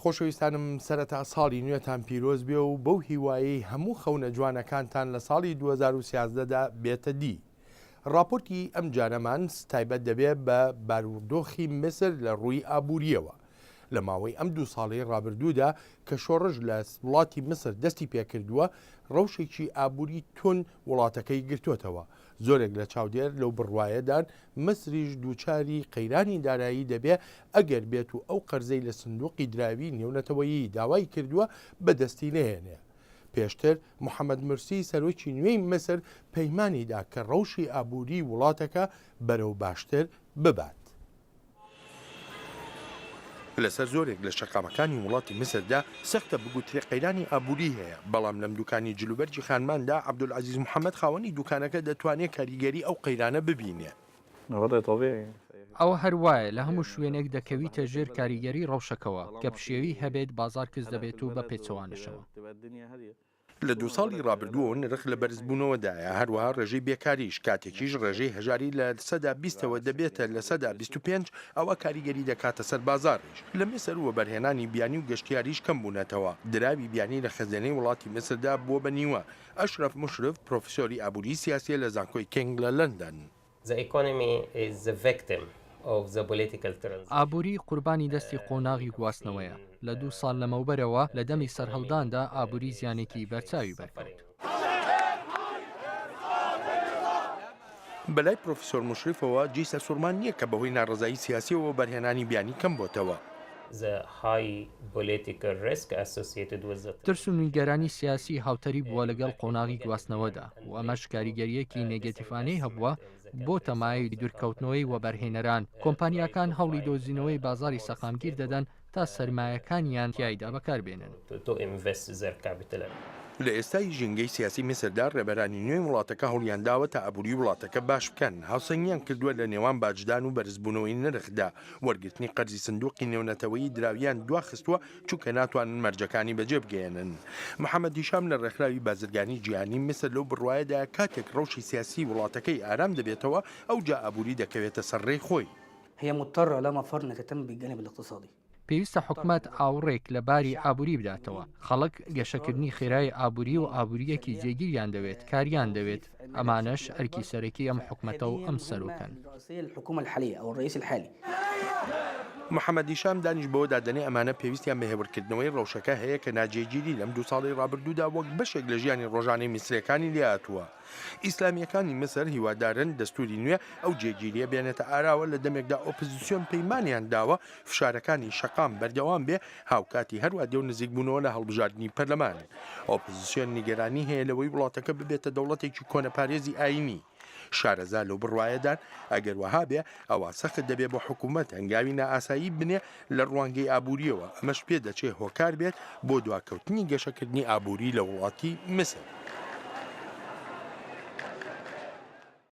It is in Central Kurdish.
خۆشەویستانم سەرەتا ساڵی نوێتان پیرۆز بێ و بەو هیوایی هەموو خەونە جوانەکانتان لە ساڵی 2013دا بێتە دی. راپۆرتی ئەم جارەمان تایبەت دەبێت بە بارودۆخی مسر لە ڕووی ئابووریەوە. لە ماوەی ئەم 2 ساڵی ڕابردوودا کە شۆڕژ لە وڵاتی مسر دەستی پێکردووە، ڕەوشێکی ئابووری تون وڵاتەکەی گرتوتەوە. زۆرێک لە چاودێر لەو بڕوایەدان مسریش دووچاری قەیرانی دارایی دەبێت ئەگەر بێت و ئەو قەرزەی لە سندوقی دراوی نێونەتەوەیی داوای کردووە بەدەستی نهێنێ. پێشتر محەممەد مرسی سەرۆکی نوێی مسر پەیمانیدا کە ڕەوشی ئابووری وڵاتەکە بەرەو باشتر ببات. لەسەر زۆرێک لە شەقامەکانی وڵاتی مسردا سەختە بگوترێ قەیرانی ئابووری هەیە، بەڵام لەم دوکانی جلوبەرجی خانماندا عەبدولعەزیز محەممەد خاوەنی دوکانەکە دەتوانێت کاریگەری ئەو قەیرانە ببینێ. ئەوە هەروایە لە هەموو شوێنێک دەکەویتە ژێر کاریگەری ڕەوشەکەوە کە پشێوی هەبێت بازار کەس دەبێت و بە پێچەوانشەوە. لە 2 ساڵی ڕابردووە نرخ لە بەرزبوونەوەدایە، هەروەها ڕێژەی بێکاریش کاتێکیش ڕێژەی هەژاری لە 20ەوە دەبێتە لە 25 ئەوە کاریگەری دەکاتە سەر بازاڕیش. لە مسر وە بەرهێنانی بیانی و گەشتیاریش کەم بوونەتەوە. دراوی بیانی لە خەزانەی وڵاتی مسردا بووە بە نیوە. ئەشرەف مشرف پرۆفسۆری ئابووری سیاسی لە زانکۆی کینگ لە لەندەن. ئابووری قوربانی دەستی قۆناغی گواستنەوەیە. لە 2 ساڵ لەمەوبەرەوە لە دەمی سەرهەڵداندا ئابووری زیانێکی بەرچاوی بەرکەوت. بەلای پرۆفسۆر مشرفەوە جیسە سوورمان نییە کە بەهۆی ناڕزایی سیاسیەوە بەرهێنانی بیانی کەم بۆتەوە. ترس و نیگەرانی سیاسی هاوتەری بووە لەگەڵ قۆناغی گواستنەوەدا و ئەمەش کاریگەریەکی نێگەتیفانەی هەبووە بۆ تەمای دوورکەوتنەوەی وەبەرهێنەران. کۆمپانیاکان هەوڵی دۆزینەوەی بازاری سەقامگیر دەدەن تا سەرمایەکانیان تیایدا بەکاربێنن. لە ئێستای ژینگەی سیاسی مسردا ڕێبەرانی نوێی وڵاتەکە هەوڵیان داوە تا ئابووری وڵاتەکە باش بکەن. هاوسەنگیان کردووە لە نێوان باجدان و بەرزبوونەوەی نرخدا. وەرگرتنی قەرزی سندوقی نێونەتەوەیی دراویان دواخستووە چونکە ناتوانن مەرجەکانی بەجێ بگەێنن. محەممەد هیشام لە ڕێکخراوی بازرگانی جیهانی مسر لەو بڕوایەدا کاتێک ڕەوشی سیاسی وڵاتەکەی ئارام دەبێتەوە ئەو جا ئابووری دەکەوێتە سەرڕێی خۆی. هي مضطرة لا مفر أن تهتم بالجانب الاقتصادي. پێویستە حکومەت ئاوڕێک لە باری ئابووری بداتەوە. خەڵک گەشەکردنی خێرای ئابووری و ئابووریەکی جێگیریان دەوێت، کاریان دەوێت. ئەمانەش ئەرکی سەرەکی ئەم حکومەتە و ئەم سەرۆکەن. محەممەد هیشام دانیش بۆ دادنێ ئەمانە پێویستیان بە هێورکردنەوەی ڕەوشەکە هەیە کە ناجێگیری لەم 2 ساڵی ڕابردوودا وەک بەشێک لە ژیانی ڕۆژانەی میسرەکانی لێهاتووە. ئیسلامیەکانی مسر هیوادارن دەستوری نوێ ئەو جێگیریە بێنێتە ئاراوە لە دەمێکدا ئۆپۆزیسیۆن پەیمانیان داوە فشارەکانی شەقام بەردەوام بێ هاوکاتی هەروە دێو نزیکبوونەوە لە هەڵبژاردننی پەرلەمان. ئۆپۆزیسیۆن نیگەرانی هەیە لەوەی وڵاتەکە ببێتە دەوڵەتێکی کۆنەپارێزی ئاینی. شارەزا لەو بڕوایەدان ئەگەر وەها بێ ئەوە سەخت دەبێت بۆ حکوومەت هەنگاوی نائاسایی بنێ لە ڕوانگەی ئابووریەوە. ئەمەش پێ دەچێت هۆکار بێت بۆ دواکەوتنی گەشەکردنی ئابووری لە وڵاتی مسر.